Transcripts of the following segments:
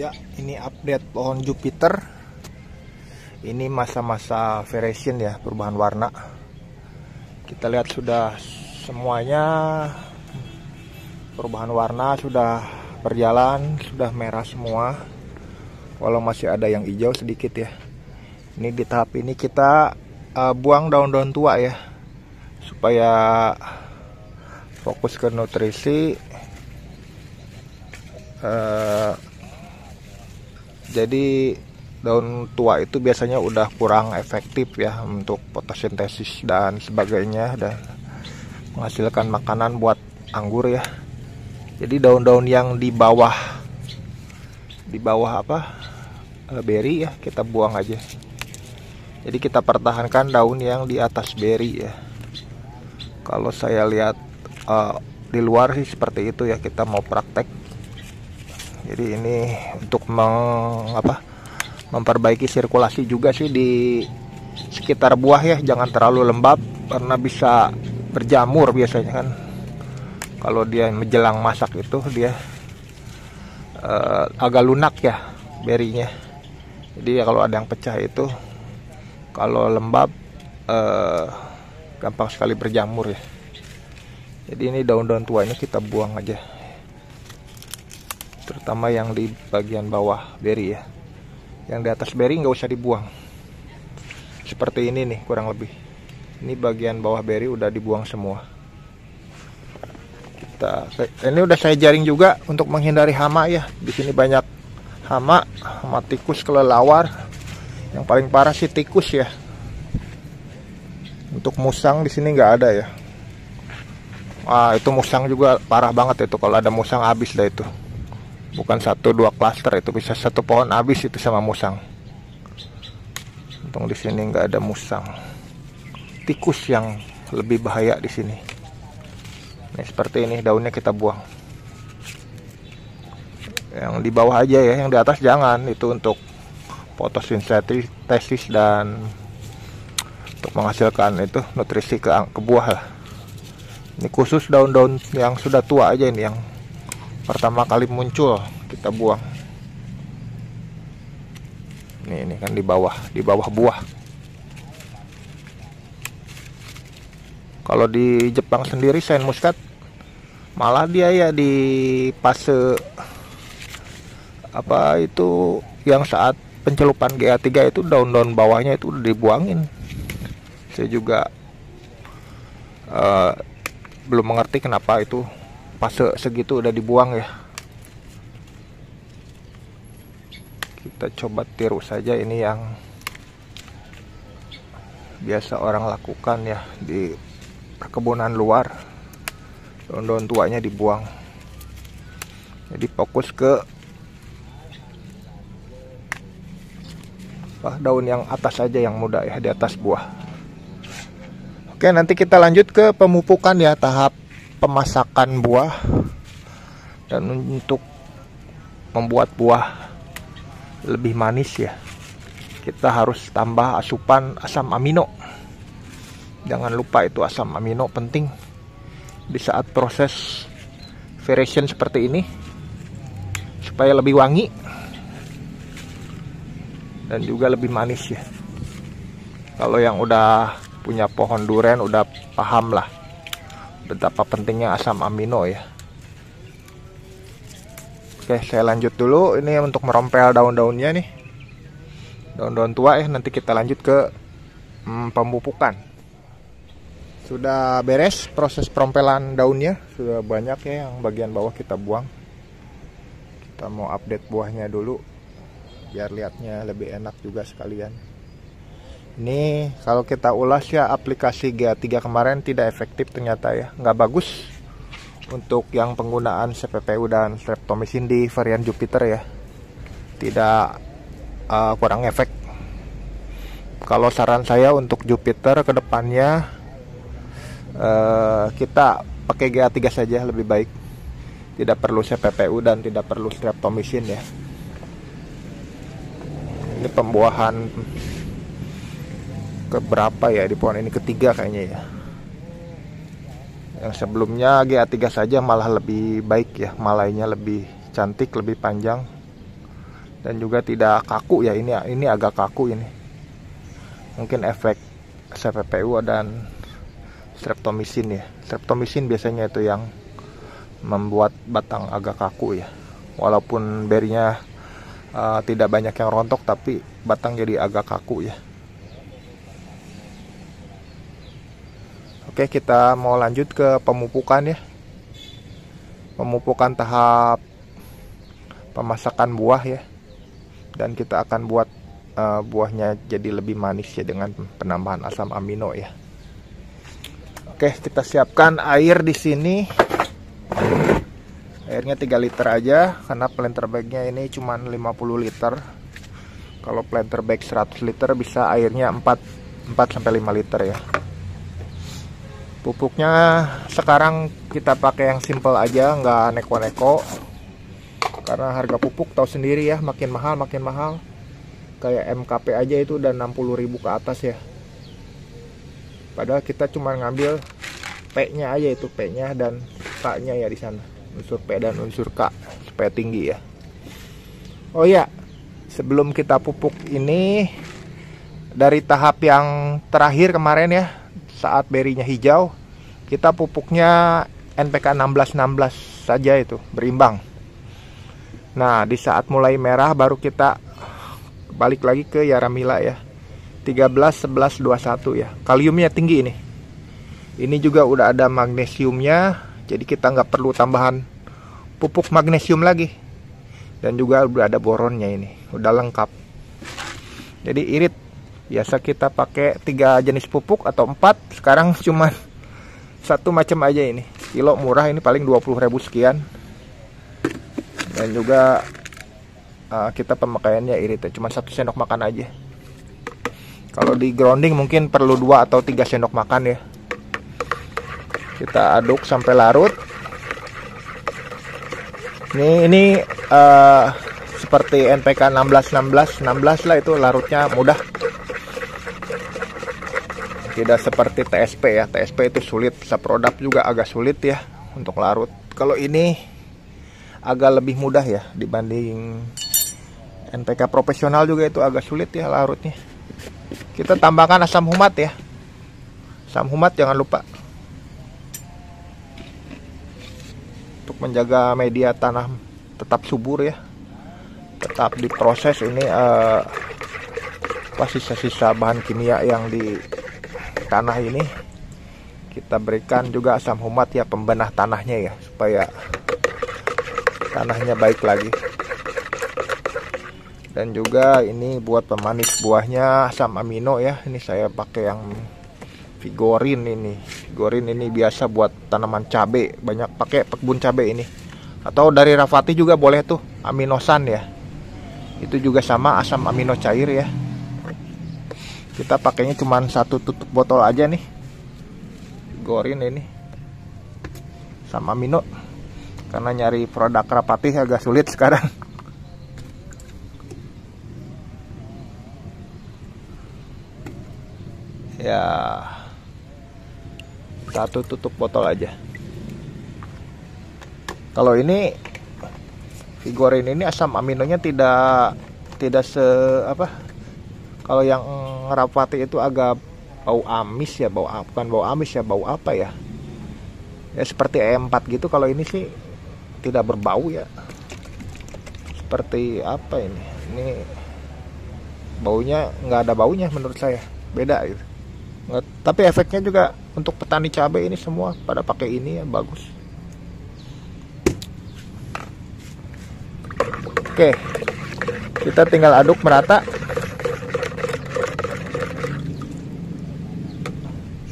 Ya, ini update pohon Jupiter. Ini masa-masa variation ya, perubahan warna. Kita lihat sudah semuanya perubahan warna sudah berjalan, sudah merah semua. Walau masih ada yang hijau sedikit ya. Ini di tahap ini kita buang daun-daun tua ya, supaya fokus ke nutrisi. Jadi daun tua itu biasanya udah kurang efektif ya untuk fotosintesis dan sebagainya, dan menghasilkan makanan buat anggur ya. Jadi daun-daun yang di bawah berry ya, kita buang aja. Jadi kita pertahankan daun yang di atas berry ya. Kalau saya lihat di luar sih seperti itu ya, kita mau praktek. Jadi ini untuk memperbaiki sirkulasi juga sih di sekitar buah ya, jangan terlalu lembab karena bisa berjamur biasanya kan. Kalau dia menjelang masak itu dia agak lunak ya berinya. Jadi ya kalau ada yang pecah itu, kalau lembab gampang sekali berjamur ya. Jadi ini daun-daun tuanya kita buang aja, terutama yang di bagian bawah beri ya. Yang di atas beri nggak usah dibuang. Seperti ini nih kurang lebih. Ini bagian bawah beri udah dibuang semua. Ini udah saya jaring juga untuk menghindari hama ya. Di sini banyak hama tikus, kelelawar. Yang paling parah sih tikus ya. Untuk musang di sini nggak ada ya. Itu musang juga parah banget itu. Kalau ada musang habis dah itu. Bukan 1-2 klaster, itu bisa satu pohon habis itu sama musang. Untung di sini nggak ada musang. Tikus yang lebih bahaya di sini. Nih seperti ini, daunnya kita buang. Yang di bawah aja ya, yang di atas jangan. Itu untuk fotosintesis dan untuk menghasilkan itu nutrisi ke buah lah. Ini khusus daun-daun yang sudah tua aja ini, yang pertama kali muncul kita buang. Ini kan di bawah buah. Kalau di Jepang sendiri Sain Muscat malah dia ya di fase itu yang saat pencelupan GA3 itu daun-daun bawahnya itu udah dibuangin. Saya juga belum mengerti kenapa itu fase segitu udah dibuang ya. Kita coba tiru saja ini yang biasa orang lakukan ya di perkebunan luar. Daun-daun tuanya dibuang. Jadi fokus ke daun yang atas saja, yang muda ya, di atas buah. Oke, nanti kita lanjut ke pemupukan ya, tahap pemasakan buah. Dan untuk membuat buah lebih manis ya, kita harus tambah asupan asam amino. Jangan lupa itu asam amino penting di saat proses variation seperti ini, supaya lebih wangi dan juga lebih manis ya. Kalau yang udah punya pohon durian udah paham lah betapa pentingnya asam amino ya. Oke, saya lanjut dulu. Ini untuk merompel daun-daunnya nih, daun-daun tua ya. Nanti kita lanjut ke pemupukan. Sudah beres proses perompelan daunnya, sudah banyak ya yang bagian bawah kita buang. Kita mau update buahnya dulu biar lihatnya lebih enak juga sekalian. Ini kalau kita ulas ya, aplikasi GA3 kemarin tidak efektif ternyata ya, nggak bagus untuk yang penggunaan CPPU dan streptomycin di varian Jupiter ya. Tidak kurang efek. Kalau saran saya untuk Jupiter kedepannya kita pakai GA3 saja lebih baik. Tidak perlu CPPU dan tidak perlu streptomycin ya. Ini pembuahan keberapa ya di pohon ini, ketiga kayaknya ya. Yang sebelumnya GA3 saja malah lebih baik ya, malainya lebih cantik, lebih panjang. dan juga tidak kaku ya. Ini agak kaku ini. Mungkin efek CVPU dan streptomycin ya. Streptomycin biasanya itu yang membuat batang agak kaku ya. Walaupun berinya tidak banyak yang rontok, tapi batang jadi agak kaku ya. Oke, kita mau lanjut ke pemupukan ya. Pemupukan tahap pemasakan buah ya. Dan kita akan buat buahnya jadi lebih manis ya dengan penambahan asam amino ya. Oke, kita siapkan air di sini. Airnya 3 liter aja karena planter bagnya ini cuma 50 liter. Kalau planter bag 100 liter bisa airnya 4 sampai 5 liter ya. Pupuknya sekarang kita pakai yang simple aja, nggak neko-neko. Karena harga pupuk tahu sendiri ya, makin mahal. Kayak MKP aja itu udah 60.000 ke atas ya. Padahal kita cuma ngambil P-nya aja, itu P-nya dan K-nya ya di sana. Unsur P dan unsur K supaya tinggi ya. Oh ya, sebelum kita pupuk ini, dari tahap yang terakhir kemarin ya, saat berinya hijau, kita pupuknya NPK 16-16 saja, itu berimbang. Nah, di saat mulai merah baru kita balik lagi ke Yaramila ya, 13-11-21 ya. Kaliumnya tinggi ini. Ini juga udah ada magnesiumnya, jadi kita nggak perlu tambahan pupuk magnesium lagi. Dan juga udah ada boronnya, ini udah lengkap. Jadi irit, biasa kita pakai 3 jenis pupuk atau 4, sekarang cuma 1 macam aja ini. Kilo murah ini paling 20.000 sekian. Dan juga kita pemakaiannya irit, cuma 1 sendok makan aja. Kalau di grounding mungkin perlu 2 atau 3 sendok makan ya. Kita aduk sampai larut. Ini seperti NPK 16 lah, itu larutnya mudah. Tidak seperti TSP ya. TSP itu sulit, Saprodap juga agak sulit ya untuk larut. Kalau ini agak lebih mudah ya dibanding NPK profesional, juga itu agak sulit ya larutnya. Kita tambahkan asam humat ya. Asam humat jangan lupa. Untuk menjaga media tanah tetap subur ya. Tetap diproses ini sisa-sisa bahan kimia yang di tanah ini. Kita berikan juga asam humat ya, pembenah tanahnya ya, supaya tanahnya baik lagi. Dan juga ini buat pemanis buahnya asam amino ya. Ini saya pakai yang Vigorin ini. Vigorin ini biasa buat tanaman cabai, banyak pakai kebun cabai ini. Atau dari Rafati juga boleh tuh, aminosan ya. Itu juga sama, asam amino cair ya. Kita pakainya cuma 1 tutup botol aja nih. Vigorin ini asam amino. Karena nyari produk Rafati agak sulit sekarang. Ya, 1 tutup botol aja. Kalau ini Vigorin ini asam aminonya tidak kalau yang Rafati itu agak bau amis ya, bukan bau amis ya, bau apa ya? Ya seperti E4 gitu. Kalau ini sih tidak berbau ya. Seperti apa ini? Ini baunya nggak ada baunya menurut saya. Beda gitu. Tapi efeknya juga untuk petani cabai ini semua pada pakai ini ya, bagus. Oke, kita tinggal aduk merata.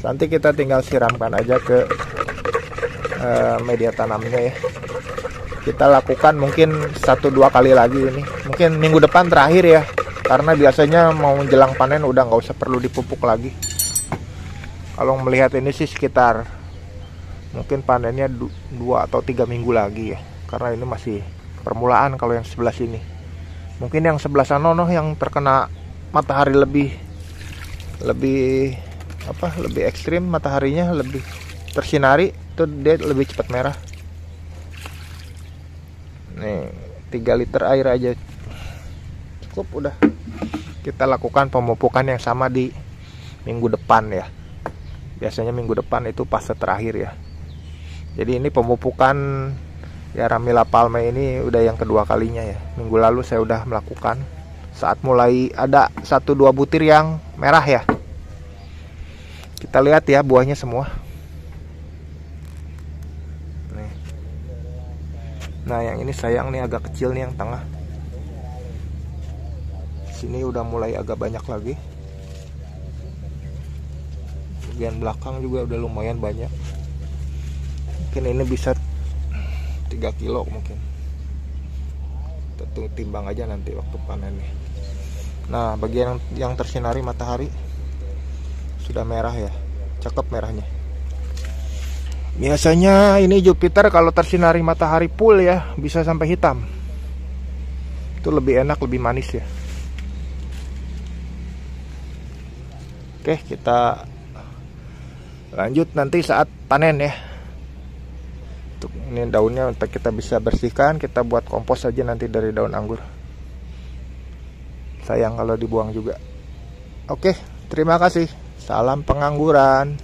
Nanti kita tinggal siramkan aja ke media tanamnya ya. Kita lakukan mungkin 1-2 kali lagi ini. Mungkin minggu depan terakhir ya, karena biasanya mau menjelang panen udah nggak usah perlu dipupuk lagi. Kalau melihat ini sih sekitar mungkin panennya 2 atau 3 minggu lagi ya, karena ini masih permulaan. Kalau yang sebelah sini, mungkin yang sebelah sana yang terkena matahari lebih ekstrim, mataharinya lebih tersinari, itu dia lebih cepat merah. Nih 3 liter air aja cukup udah. Kita lakukan pemupukan yang sama di minggu depan ya. Biasanya minggu depan itu fase terakhir ya. Jadi ini pemupukan ya Ramila Palme ini udah yang kedua kalinya ya. Minggu lalu saya udah melakukan saat mulai ada 1-2 butir yang merah ya. Kita lihat ya buahnya semua. Nih. Nah yang ini sayang nih, agak kecil nih yang tengah. Sini udah mulai agak banyak lagi. Bagian belakang juga udah lumayan banyak. Mungkin ini bisa 3 kilo mungkin. Tentu timbang aja nanti waktu panen nih. Nah bagian yang tersinari matahari sudah merah ya, cakep merahnya. Biasanya ini Jupiter kalau tersinari matahari full ya bisa sampai hitam. Itu lebih enak, lebih manis ya. Oke, kita lanjut nanti saat panen ya. Untuk ini daunnya untuk kita bisa bersihkan, kita buat kompos aja nanti dari daun anggur. Sayang kalau dibuang juga. Oke, terima kasih. Salam pengangguran.